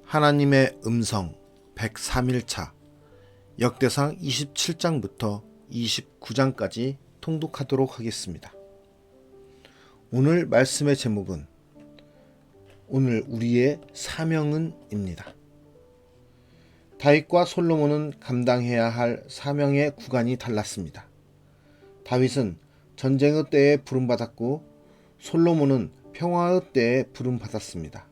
하나님의 음성 103일차 역대상 27장부터 29장까지 통독하도록 하겠습니다. 오늘 말씀의 제목은 오늘 우리의 사명은 입니다. 다윗과 솔로몬은 감당해야 할 사명의 구간이 달랐습니다. 다윗은 전쟁의 때에 부름받았고 솔로몬은 평화의 때에 부름받았습니다.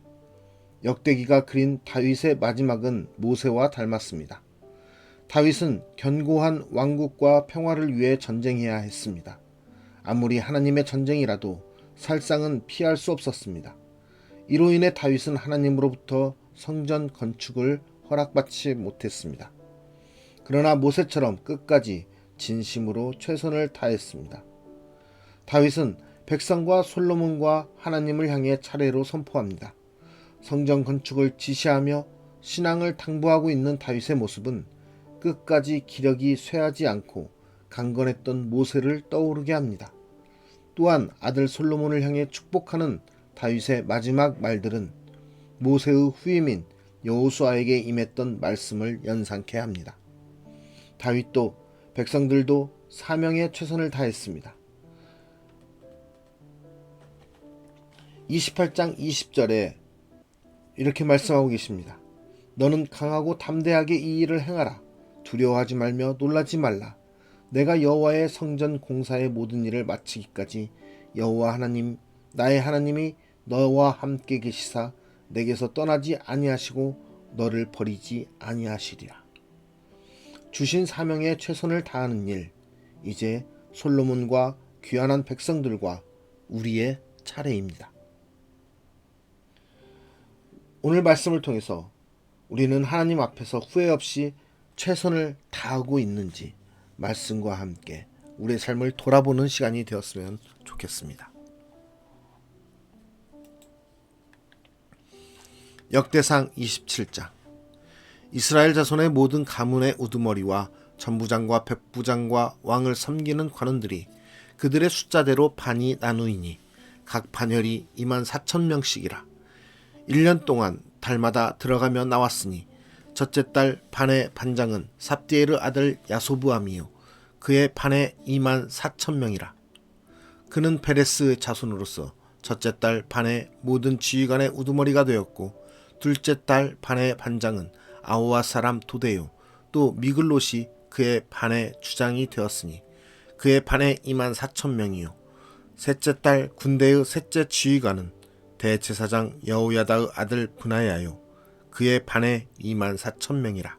역대기가 그린 다윗의 마지막은 모세와 닮았습니다. 다윗은 견고한 왕국과 평화를 위해 전쟁해야 했습니다. 아무리 하나님의 전쟁이라도 살상은 피할 수 없었습니다. 이로 인해 다윗은 하나님으로부터 성전 건축을 허락받지 못했습니다. 그러나 모세처럼 끝까지 진심으로 최선을 다했습니다. 다윗은 백성과 솔로몬과 하나님을 향해 차례로 선포합니다. 성전 건축을 지시하며 신앙을 당부하고 있는 다윗의 모습은 끝까지 기력이 쇠하지 않고 강건했던 모세를 떠오르게 합니다. 또한 아들 솔로몬을 향해 축복하는 다윗의 마지막 말들은 모세의 후임인 여호수아에게 임했던 말씀을 연상케 합니다. 다윗도 백성들도 사명에 최선을 다했습니다. 28장 20절에 이렇게 말씀하고 계십니다. 너는 강하고 담대하게 이 일을 행하라. 두려워하지 말며 놀라지 말라. 내가 여호와의 성전 공사의 모든 일을 마치기까지 여호와 하나님 나의 하나님이 너와 함께 계시사 내게서 떠나지 아니하시고 너를 버리지 아니하시리라. 주신 사명에 최선을 다하는 일, 이제 솔로몬과 귀환한 백성들과 우리의 차례입니다. 오늘 말씀을 통해서 우리는 하나님 앞에서 후회 없이 최선을 다하고 있는지 말씀과 함께 우리의 삶을 돌아보는 시간이 되었으면 좋겠습니다. 역대상 27장 이스라엘 자손의 모든 가문의 우두머리와 전부장과 백부장과 왕을 섬기는 관원들이 그들의 숫자대로 반이 나누이니 각 반열이 24,000명씩이라. 1년 동안 달마다 들어가며 나왔으니 첫째 달 반의 반장은 삽디엘의 아들 야소부암이요 그의 반에 24,000명이라. 그는 베레스의 자손으로서 첫째 달 반의 모든 지휘관의 우두머리가 되었고 둘째 달 반의 반장은 아호와 사람 도데요 또 미글롯이 그의 반의 주장이 되었으니 그의 반에 24,000명이요 셋째 달 군대의 셋째 지휘관은 대제사장 여호야다의 아들 브나야요 그의 반에 24,000명이라.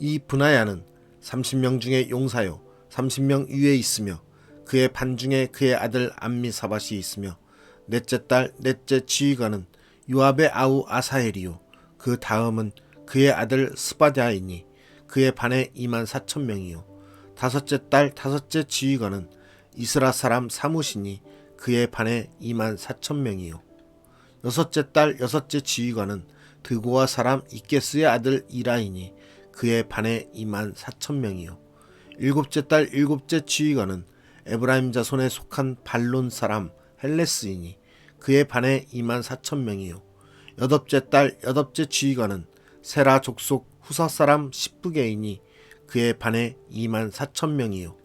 이 브나야는 30명 중에 용사요 30명 위에 있으며 그의 반 중에 그의 아들 암미사밧이 있으며 넷째 달 넷째 지휘관은 요압의 아우 아사헬이요 그 다음은 그의 아들 스바랴이니 그의 반에 24,000명이요 다섯째 달 다섯째 지휘관은 이스라 사람 사무시니 그의 반에 24,000명이요 여섯째 달 여섯째 지휘관은 드고아 사람 이게스의 아들 이라이니 그의 반에 24,000명이요 일곱째 달 일곱째 지휘관은 에브라임 자손에 속한 발론 사람 헬레스이니 그의 반에 24,000명이요 여덟째 달 여덟째 지휘관은 세라 족속 후사 사람 십부게이니 그의 반에 24,000명이요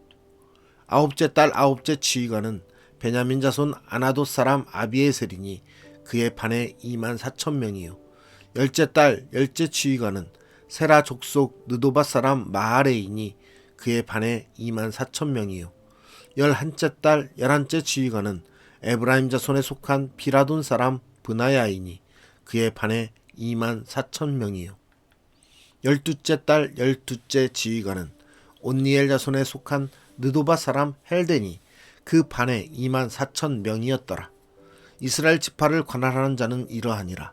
아홉째 달 아홉째 지휘관은 베냐민 자손 아나돗 사람 아비에셀이니 그의 반에 24,000명이요 열째 달 열째 지휘관은 세라 족속 느도바 사람 마하레이니 그의 반에 24,000명이요 열한째 달 열한째 지휘관은 에브라임 자손에 속한 비라돈 사람 브나야이니 그의 반에 24,000명이요 열두째 달 열두째 지휘관은 온니엘 자손에 속한 느도바 사람 헬덴이 그 반에 24,000명이었더라. 이스라엘 지파를 관할하는 자는 이러하니라.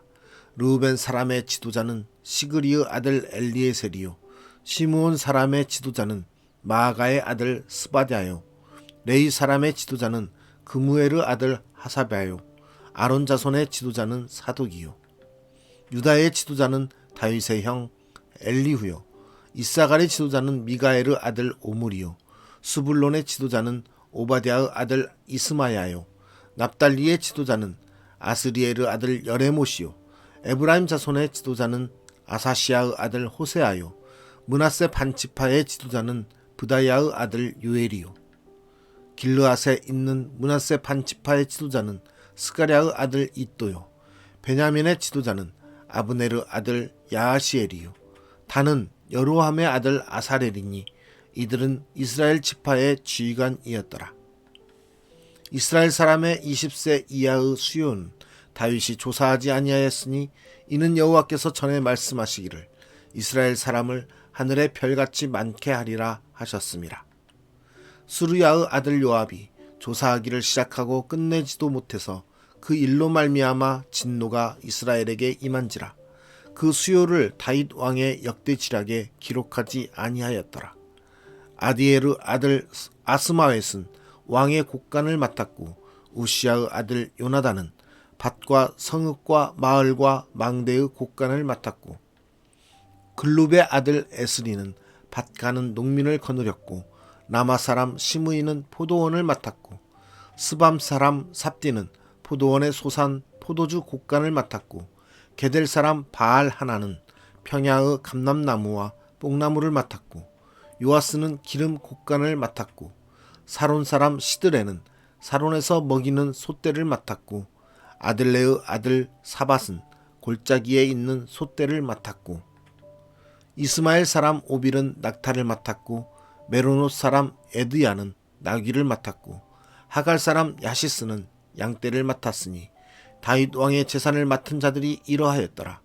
르우벤 사람의 지도자는 시그리의 아들 엘리에셀이요 시므온 사람의 지도자는 마아가의 아들 스바랴요 레위 사람의 지도자는 그무엘의 아들 하사랴요 아론 자손의 지도자는 사독이요 유다의 지도자는 다윗의 형 엘리후요 이사갈의 지도자는 미가엘의 아들 오므리요 스불론의 지도자는 오바댜의 아들 이스마야요 납달리의 지도자는 아스리엘의 아들 여레못이요 에브라임 자손의 지도자는 아사시아의 아들 호세아요. 므낫세 반지파의 지도자는 브다야의 아들 요엘이요. 길르앗에 있는 므낫세 반지파의 지도자는 스가랴의 아들 이또요. 베냐민의 지도자는 아브네르 아들 야하시엘이요. 단은 여로함의 아들 아사렐이니 이들은 이스라엘 지파의 지휘관이었더라. 이스라엘 사람의 20세 이하의 수요는 다윗이 조사하지 아니하였으니 이는 여호와께서 전에 말씀하시기를 이스라엘 사람을 하늘의 별같이 많게 하리라 하셨습니다. 수르야의 아들 요압이 조사하기를 시작하고 끝내지도 못해서 그 일로 말미암아 진노가 이스라엘에게 임한지라. 그 수요를 다윗 왕의 역대지략에 기록하지 아니하였더라. 아디에르 아들 아스마웻은 왕의 곡간을 맡았고 우시아의 아들 요나단은 밭과 성읍과 마을과 망대의 곡간을 맡았고 글룹의 아들 에스리는 밭가는 농민을 거느렸고 라마 사람 시므이는 포도원을 맡았고 스밤 사람 삽디는 포도원의 소산 포도주 곡간을 맡았고 게델 사람 바알 하나는 평야의 감람나무와 뽕나무를 맡았고 요아스는 기름 곡간을 맡았고 사론 사람 시드레는 사론에서 먹이는 솥대를 맡았고 아들레의 아들 사밧은 골짜기에 있는 솥대를 맡았고 이스마엘 사람 오빌은 낙타를 맡았고 메로노 사람 에드야는 나귀를 맡았고 하갈 사람 야시스는 양떼를 맡았으니 다윗 왕의 재산을 맡은 자들이 이러하였더라.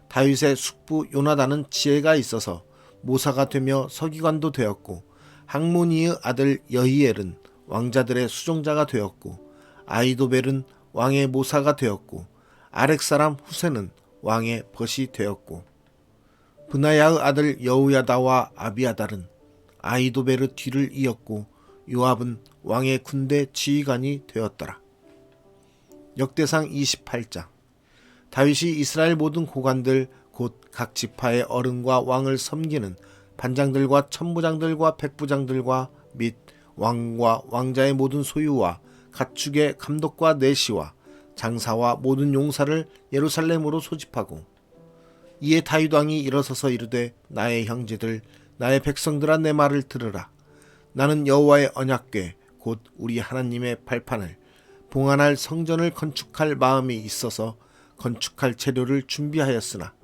다윗의 숙부 요나단은 지혜가 있어서 모사가 되며 서기관도 되었고 학모니의 아들 여히엘은 왕자들의 수종자가 되었고 아이도벨은 왕의 모사가 되었고 아렉 사람 후세는 왕의 벗이 되었고 브나야의 아들 여우야다와 아비아달은 아이도벨의 뒤를 이었고 요압은 왕의 군대 지휘관이 되었더라. 역대상 28장. 다윗이 이스라엘 모든 고관들 곧 각 지파의 어른과 왕을 섬기는 반장들과 천부장들과 백부장들과 및 왕과 왕자의 모든 소유와 가축의 감독과 내시와 장사와 모든 용사를 예루살렘으로 소집하고 이에 다윗 왕이 일어서서 이르되 나의 형제들 나의 백성들아 내 말을 들으라. 나는 여호와의 언약궤 곧 우리 하나님의 발판을 봉안할 성전을 건축할 마음이 있어서 건축할 재료를 준비하였으나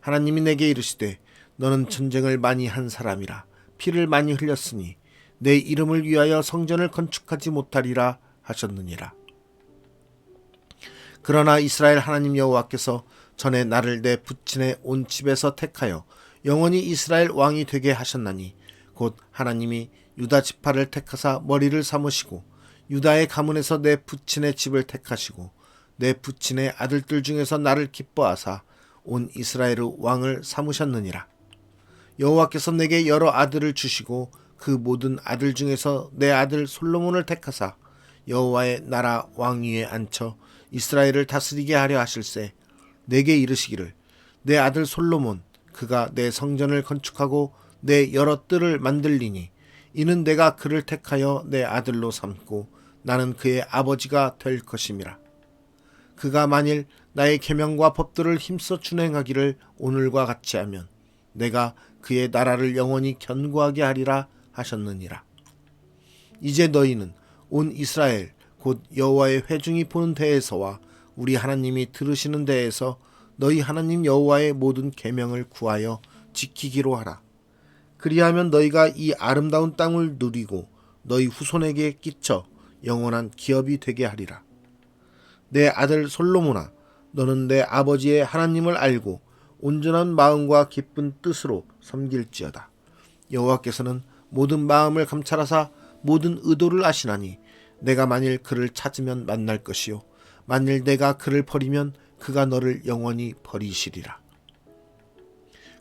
하나님이 내게 이르시되 너는 전쟁을 많이 한 사람이라 피를 많이 흘렸으니 내 이름을 위하여 성전을 건축하지 못하리라 하셨느니라. 그러나 이스라엘 하나님 여호와께서 전에 나를 내 부친의 온 집에서 택하여 영원히 이스라엘 왕이 되게 하셨나니 곧 하나님이 유다 지파를 택하사 머리를 삼으시고 유다의 가문에서 내 부친의 집을 택하시고 내 부친의 아들들 중에서 나를 기뻐하사 온 이스라엘의 왕을 삼으셨느니라. 여호와께서 내게 여러 아들을 주시고 그 모든 아들 중에서 내 아들 솔로몬을 택하사 여호와의 나라 왕위에 앉혀 이스라엘을 다스리게 하려 하실세. 내게 이르시기를 내 아들 솔로몬 그가 내 성전을 건축하고 내 여러 뜰을 만들리니 이는 내가 그를 택하여 내 아들로 삼고 나는 그의 아버지가 될 것임이라. 그가 만일 나의 계명과 법도를 힘써 준행하기를 오늘과 같이 하면 내가 그의 나라를 영원히 견고하게 하리라 하셨느니라. 이제 너희는 온 이스라엘 곧 여호와의 회중이 보는 데에서와 우리 하나님이 들으시는 데에서 너희 하나님 여호와의 모든 계명을 구하여 지키기로 하라. 그리하면 너희가 이 아름다운 땅을 누리고 너희 후손에게 끼쳐 영원한 기업이 되게 하리라. 내 아들 솔로몬아, 너는 내 아버지의 하나님을 알고 온전한 마음과 기쁜 뜻으로 섬길지어다. 여호와께서는 모든 마음을 감찰하사 모든 의도를 아시나니 내가 만일 그를 찾으면 만날 것이요 만일 내가 그를 버리면 그가 너를 영원히 버리시리라.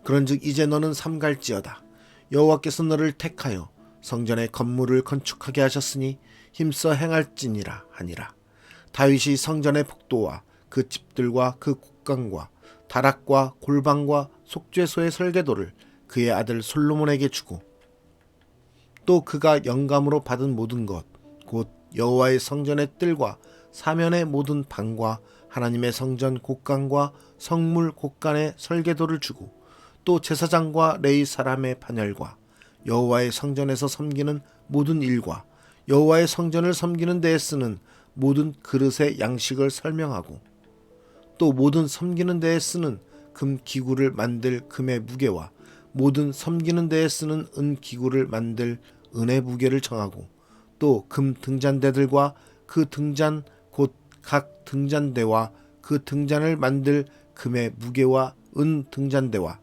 그런즉 이제 너는 삼갈지어다. 여호와께서 너를 택하여 성전의 건물을 건축하게 하셨으니 힘써 행할지니라 하니라. 다윗이 성전의 복도와 그 집들과 그 곡간과 다락과 골방과 속죄소의 설계도를 그의 아들 솔로몬에게 주고 또 그가 영감으로 받은 모든 것 곧 여호와의 성전의 뜰과 사면의 모든 방과 하나님의 성전 곳간과 성물 곳간에 설계도를 주고 또 제사장과 레위 사람의 반열과 여호와의 성전에서 섬기는 모든 일과 여호와의 성전을 섬기는 데에 쓰는 모든 그릇의 양식을 설명하고 또 모든 섬기는 데에 쓰는 금 기구를 만들 금의 무게와 모든 섬기는 데에 쓰는 은 기구를 만들 은의 무게를 정하고 또 금 등잔대들과 그 등잔 곧 각 등잔대와 그 등잔을 만들 금의 무게와 은 등잔대와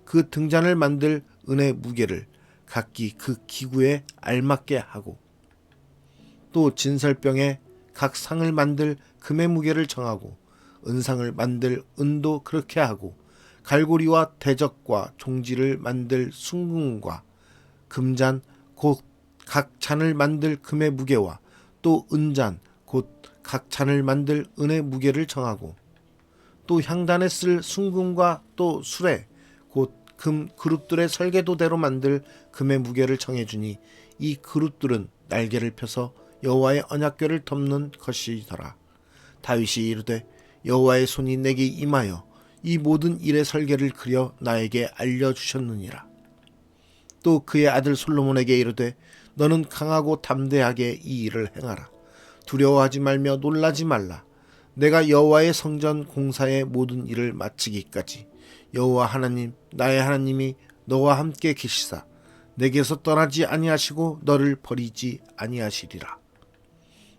그 등잔을 만들 은의 무게를 각기 그 기구에 알맞게 하고 또 진설병에 각 상을 만들 금의 무게를 정하고 은상을 만들 은도 그렇게 하고 갈고리와 대적과 종지를 만들 숭궁과 금잔 곧 각 잔을 만들 금의 무게와 또 은잔 곧 각 잔을 만들 은의 무게를 정하고 또 향단에 쓸 숭궁과 또 수레 곧 금 그룹들의 설계도대로 만들 금의 무게를 정해주니 이 그룹들은 날개를 펴서 여호와의 언약궤를 덮는 것이더라. 다윗이 이르되 여호와의 손이 내게 임하여 이 모든 일의 설계를 그려 나에게 알려주셨느니라. 또 그의 아들 솔로몬에게 이르되 너는 강하고 담대하게 이 일을 행하라. 두려워하지 말며 놀라지 말라. 내가 여호와의 성전 공사의 모든 일을 마치기까지 여호와 하나님 나의 하나님이 너와 함께 계시사 내게서 떠나지 아니하시고 너를 버리지 아니하시리라.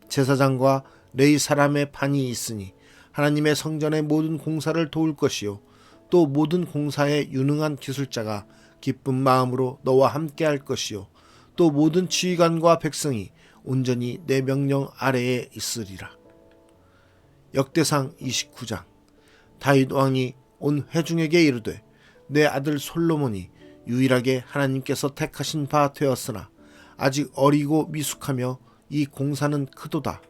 제사장과 레위 사람의 반이 있으니 하나님의 성전의 모든 공사를 도울 것이요 또 모든 공사에 유능한 기술자가 기쁜 마음으로 너와 함께 할 것이요 또 모든 지휘관과 백성이 온전히 내 명령 아래에 있으리라. 역대상 29장. 다윗 왕이 온 회중에게 이르되 내 아들 솔로몬이 유일하게 하나님께서 택하신 바 되었으나 아직 어리고 미숙하며 이 공사는 크도다.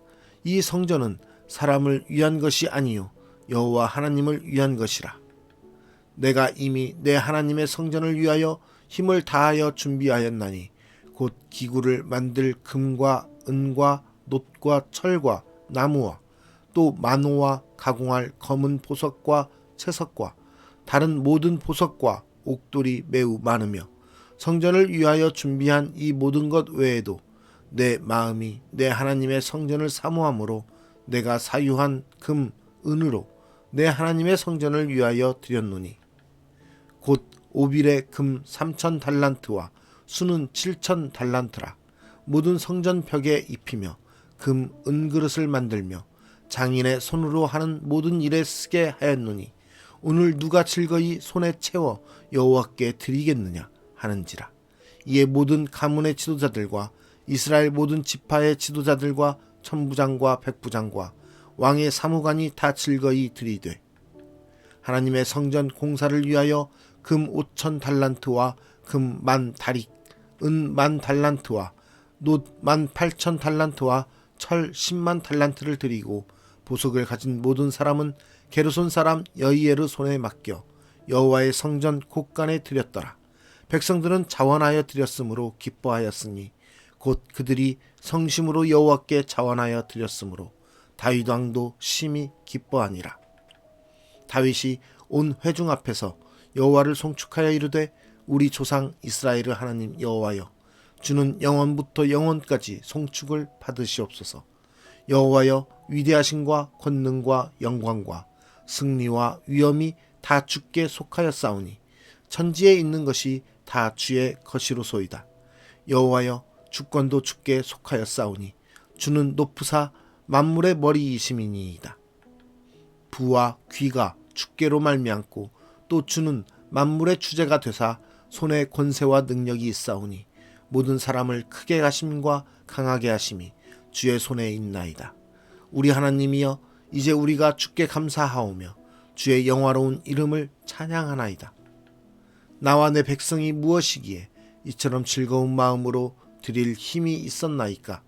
이 성전은 사람을 위한 것이 아니요 여호와 하나님을 위한 것이라. 내가 이미 내 하나님의 성전을 위하여 힘을 다하여 준비하였나니 곧 기구를 만들 금과 은과 놋과 철과 나무와 또 만호와 가공할 검은 보석과 채석과 다른 모든 보석과 옥돌이 매우 많으며 성전을 위하여 준비한 이 모든 것 외에도 내 마음이 내 하나님의 성전을 사모함으로 내가 사유한 금, 은으로 내 하나님의 성전을 위하여 드렸노니 곧 오빌의 금 3,000달란트와 수는 7,000달란트라. 모든 성전 벽에 입히며 금, 은그릇을 만들며 장인의 손으로 하는 모든 일에 쓰게 하였노니 오늘 누가 즐거이 손에 채워 여호와께 드리겠느냐 하는지라. 이에 모든 가문의 지도자들과 이스라엘 모든 지파의 지도자들과 천부장과 백부장과 왕의 사무관이 다 즐거이 드리되 하나님의 성전 공사를 위하여 금 5,000달란트와 금 10,000다릭, 은 10,000달란트와 놋 18,000달란트와 철 100,000달란트를 드리고 보석을 가진 모든 사람은 게르손 사람 여이엘의 손에 맡겨 여호와의 성전 곳간에 드렸더라. 백성들은 자원하여 드렸으므로 기뻐하였으니 곧 그들이 성심으로 여호와께 자원하여 드렸으므로 다윗 왕도 심히 기뻐하니라. 다윗이 온 회중 앞에서 여호와를 송축하여 이르되 우리 조상 이스라엘의 하나님 여호와여 주는 영원부터 영원까지 송축을 받으시옵소서. 여호와여 위대하심과 권능과 영광과 승리와 위엄이 다 주께 속하였사오니 천지에 있는 것이 다 주의 것이로소이다. 여호와여 주권도 주께 속하였사오니 주는 높으사 만물의 머리이심이니이다. 부와 귀가 주께로 말미암고 또 주는 만물의 주제가 되사 손에 권세와 능력이 있사오니 모든 사람을 크게 하심과 강하게 하심이 주의 손에 있나이다. 우리 하나님이여 이제 우리가 주께 감사하오며 주의 영화로운 이름을 찬양하나이다. 나와 내 백성이 무엇이기에 이처럼 즐거운 마음으로 드릴 힘이 있었나이까.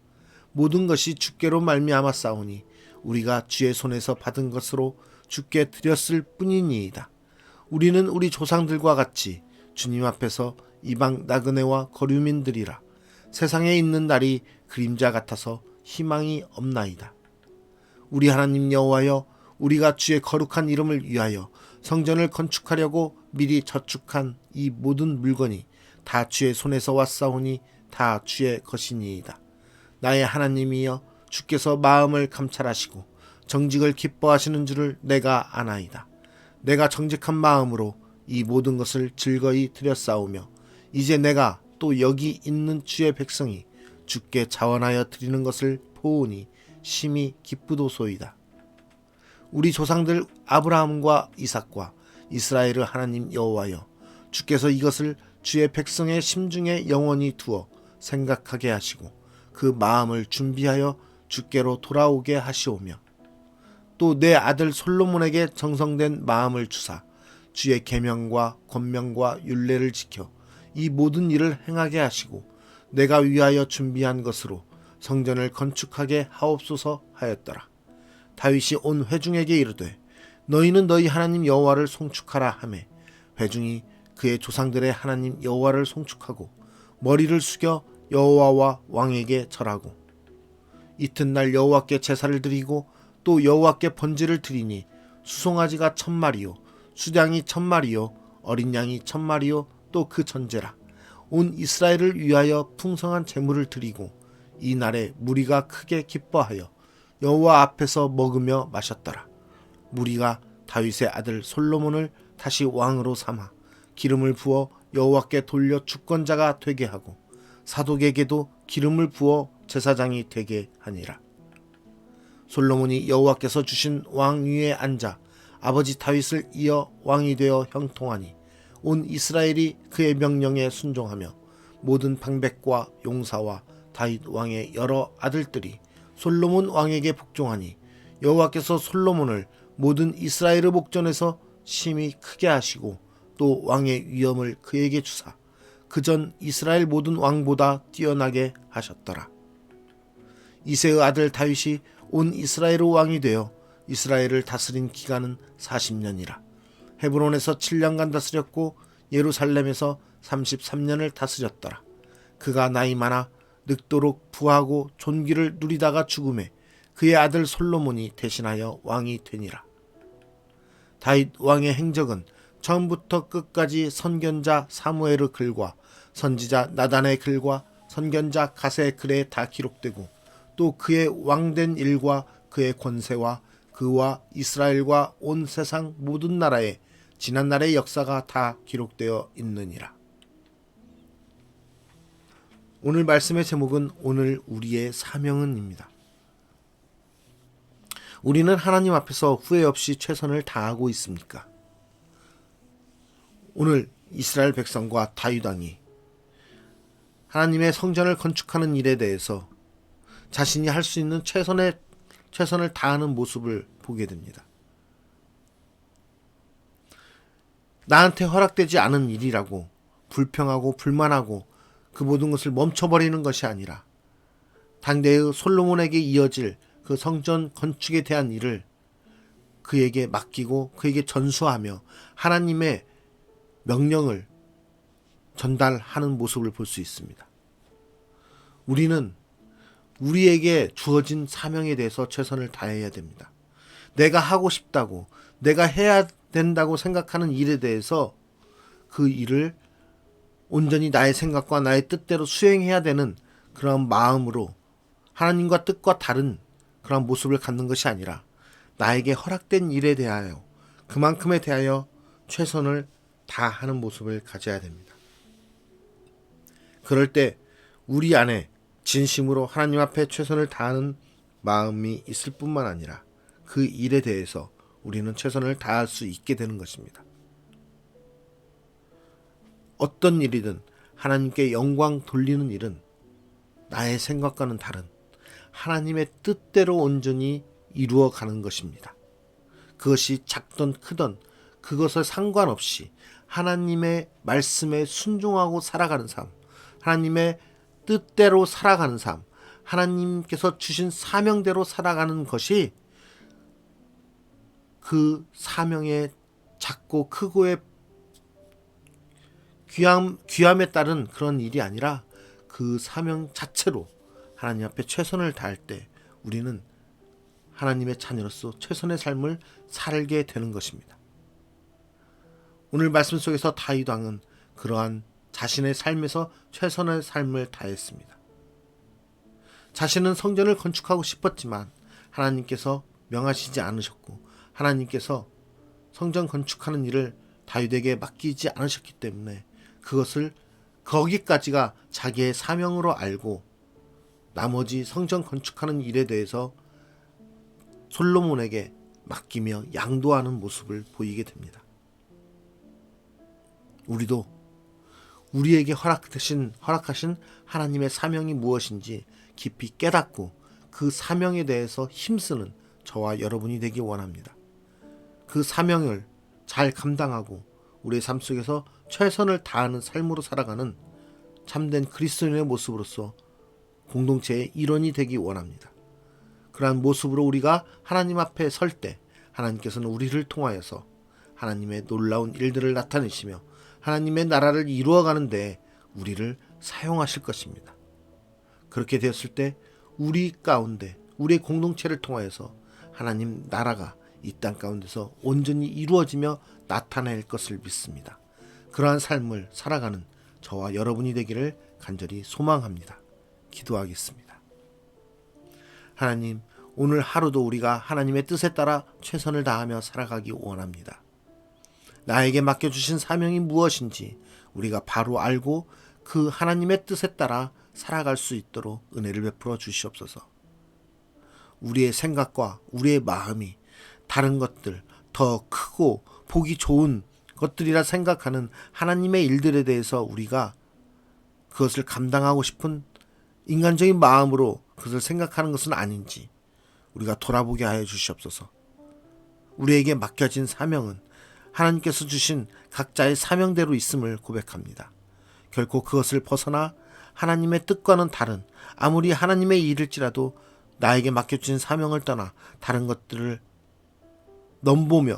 모든 것이 주께로 말미암았사오니 우리가 주의 손에서 받은 것으로 주께 드렸을 뿐이니이다. 우리는 우리 조상들과 같이 주님 앞에서 이방 나그네와 거류민들이라. 세상에 있는 날이 그림자 같아서 희망이 없나이다. 우리 하나님 여호와여, 우리가 주의 거룩한 이름을 위하여 성전을 건축하려고 미리 저축한 이 모든 물건이 다 주의 손에서 왔사오니 다 주의 것이니이다. 나의 하나님이여, 주께서 마음을 감찰하시고 정직을 기뻐하시는 줄을 내가 아나이다. 내가 정직한 마음으로 이 모든 것을 즐거이 드렸사오며 이제 내가 또 여기 있는 주의 백성이 주께 자원하여 드리는 것을 보오니 심히 기쁘도소이다. 우리 조상들 아브라함과 이삭과 이스라엘의 하나님 여호와여, 주께서 이것을 주의 백성의 심중에 영원히 두어 생각하게 하시고 그 마음을 준비하여 주께로 돌아오게 하시오며 또 내 아들 솔로몬에게 정성된 마음을 주사 주의 계명과 권명과 율례를 지켜 이 모든 일을 행하게 하시고 내가 위하여 준비한 것으로 성전을 건축하게 하옵소서 하였더라. 다윗이 온 회중에게 이르되 너희는 너희 하나님 여호와를 송축하라 하매 회중이 그의 조상들의 하나님 여호와를 송축하고 머리를 숙여 여호와와 왕에게 절하고 이튿날 여호와께 제사를 드리고 또 여호와께 번제를 드리니 수송아지가 1000마리요 수양이 1000마리요 어린 양이 1000마리요 또 그 전제라. 온 이스라엘을 위하여 풍성한 제물을 드리고 이 날에 무리가 크게 기뻐하여 여호와 앞에서 먹으며 마셨더라. 무리가 다윗의 아들 솔로몬을 다시 왕으로 삼아 기름을 부어 여호와께 돌려 주권자가 되게 하고 사독에게도 기름을 부어 제사장이 되게 하니라. 솔로몬이 여호와께서 주신 왕 위에 앉아 아버지 다윗을 이어 왕이 되어 형통하니 온 이스라엘이 그의 명령에 순종하며 모든 방백과 용사와 다윗 왕의 여러 아들들이 솔로몬 왕에게 복종하니 여호와께서 솔로몬을 모든 이스라엘의 목전에서 심히 크게 하시고 또 왕의 위엄을 그에게 주사 그전 이스라엘 모든 왕보다 뛰어나게 하셨더라. 이새의 아들 다윗이 온 이스라엘의 왕이 되어 이스라엘을 다스린 기간은 40년이라. 헤브론에서 7년간 다스렸고 예루살렘에서 33년을 다스렸더라. 그가 나이 많아 늙도록 부하고 존귀를 누리다가 죽음에 그의 아들 솔로몬이 대신하여 왕이 되니라. 다윗 왕의 행적은 처음부터 끝까지 선견자 사무엘의 글과 선지자 나단의 글과 선견자 갓의 글에 다 기록되고 또 그의 왕된 일과 그의 권세와 그와 이스라엘과 온 세상 모든 나라의 지난날의 역사가 다 기록되어 있느니라. 오늘 말씀의 제목은 오늘 우리의 사명은입니다. 우리는 하나님 앞에서 후회 없이 최선을 다하고 있습니까? 오늘 이스라엘 백성과 다윗 왕이 하나님의 성전을 건축하는 일에 대해서 자신이 할 수 있는 최선을 다하는 모습을 보게 됩니다. 나한테 허락되지 않은 일이라고 불평하고 불만하고 그 모든 것을 멈춰버리는 것이 아니라 당대의 솔로몬에게 이어질 그 성전 건축에 대한 일을 그에게 맡기고 그에게 전수하며 하나님의 명령을 전달하는 모습을 볼 수 있습니다. 우리는 우리에게 주어진 사명에 대해서 최선을 다해야 됩니다. 내가 하고 싶다고, 내가 해야 된다고 생각하는 일에 대해서 그 일을 온전히 나의 생각과 나의 뜻대로 수행해야 되는 그런 마음으로 하나님과 뜻과 다른 그런 모습을 갖는 것이 아니라 나에게 허락된 일에 대하여 그만큼에 대하여 최선을 다하는 모습을 가져야 됩니다. 그럴 때 우리 안에 진심으로 하나님 앞에 최선을 다하는 마음이 있을 뿐만 아니라 그 일에 대해서 우리는 최선을 다할 수 있게 되는 것입니다. 어떤 일이든 하나님께 영광 돌리는 일은 나의 생각과는 다른 하나님의 뜻대로 온전히 이루어가는 것입니다. 그것이 작든 크든 그것을 상관없이 하나님의 말씀에 순종하고 살아가는 삶, 하나님의 뜻대로 살아가는 삶, 하나님께서 주신 사명대로 살아가는 것이 그 사명의 작고 크고의 귀함에 따른 그런 일이 아니라 그 사명 자체로 하나님 앞에 최선을 다할 때 우리는 하나님의 자녀로서 최선의 삶을 살게 되는 것입니다. 오늘 말씀 속에서 다윗 왕은 그러한 자신의 삶에서 최선의 삶을 다했습니다. 자신은 성전을 건축하고 싶었지만 하나님께서 명하시지 않으셨고 하나님께서 성전 건축하는 일을 다윗에게 맡기지 않으셨기 때문에 그것을 거기까지가 자기의 사명으로 알고 나머지 성전 건축하는 일에 대해서 솔로몬에게 맡기며 양도하는 모습을 보이게 됩니다. 우리도 우리에게 허락하신 하나님의 사명이 무엇인지 깊이 깨닫고 그 사명에 대해서 힘쓰는 저와 여러분이 되기 원합니다. 그 사명을 잘 감당하고 우리의 삶 속에서 최선을 다하는 삶으로 살아가는 참된 그리스도인의 모습으로서 공동체의 일원이 되기 원합니다. 그러한 모습으로 우리가 하나님 앞에 설 때 하나님께서는 우리를 통하여서 하나님의 놀라운 일들을 나타내시며 하나님의 나라를 이루어가는 데 우리를 사용하실 것입니다. 그렇게 되었을 때 우리 가운데 우리의 공동체를 통하여서 하나님 나라가 이 땅 가운데서 온전히 이루어지며 나타낼 것을 믿습니다. 그러한 삶을 살아가는 저와 여러분이 되기를 간절히 소망합니다. 기도하겠습니다. 하나님, 오늘 하루도 우리가 하나님의 뜻에 따라 최선을 다하며 살아가기 원합니다. 나에게 맡겨주신 사명이 무엇인지 우리가 바로 알고 그 하나님의 뜻에 따라 살아갈 수 있도록 은혜를 베풀어 주시옵소서. 우리의 생각과 우리의 마음이 다른 것들, 더 크고 보기 좋은 것들이라 생각하는 하나님의 일들에 대해서 우리가 그것을 감당하고 싶은 인간적인 마음으로 그것을 생각하는 것은 아닌지 우리가 돌아보게 하여 주시옵소서. 우리에게 맡겨진 사명은 하나님께서 주신 각자의 사명대로 있음을 고백합니다. 결코 그것을 벗어나 하나님의 뜻과는 다른 아무리 하나님의 일일지라도 나에게 맡겨진 사명을 떠나 다른 것들을 넘보며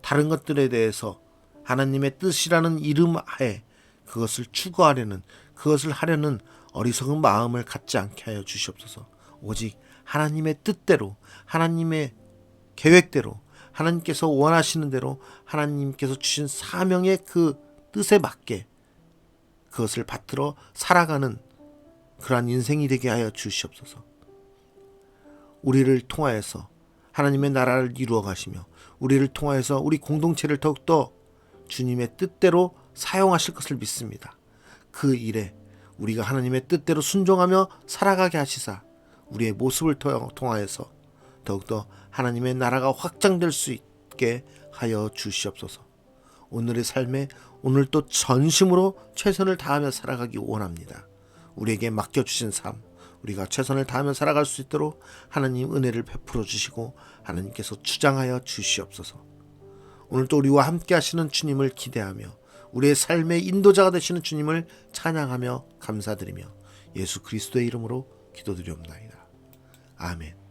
다른 것들에 대해서 하나님의 뜻이라는 이름 하에 그것을 추구하려는 그것을 하려는 어리석은 마음을 갖지 않게 하여 주시옵소서. 오직 하나님의 뜻대로 하나님의 계획대로 하나님께서 원하시는 대로 하나님께서 주신 사명의 그 뜻에 맞게 그것을 받들어 살아가는 그러한 인생이 되게 하여 주시옵소서. 우리를 통하여서 하나님의 나라를 이루어 가시며 우리를 통하여서 우리 공동체를 더욱더 주님의 뜻대로 사용하실 것을 믿습니다. 그 일에 우리가 하나님의 뜻대로 순종하며 살아가게 하시사 우리의 모습을 통하여서 더욱더 하나님의 나라가 확장될 수 있게 하여 주시옵소서. 오늘의 삶에 오늘 또 전심으로 최선을 다하며 살아가기 원합니다. 우리에게 맡겨주신 삶, 우리가 최선을 다하며 살아갈 수 있도록 하나님 은혜를 베풀어 주시고 하나님께서 주장하여 주시옵소서. 오늘 또 우리와 함께 하시는 주님을 기대하며 우리의 삶의 인도자가 되시는 주님을 찬양하며 감사드리며 예수 그리스도의 이름으로 기도드리옵나이다. 아멘.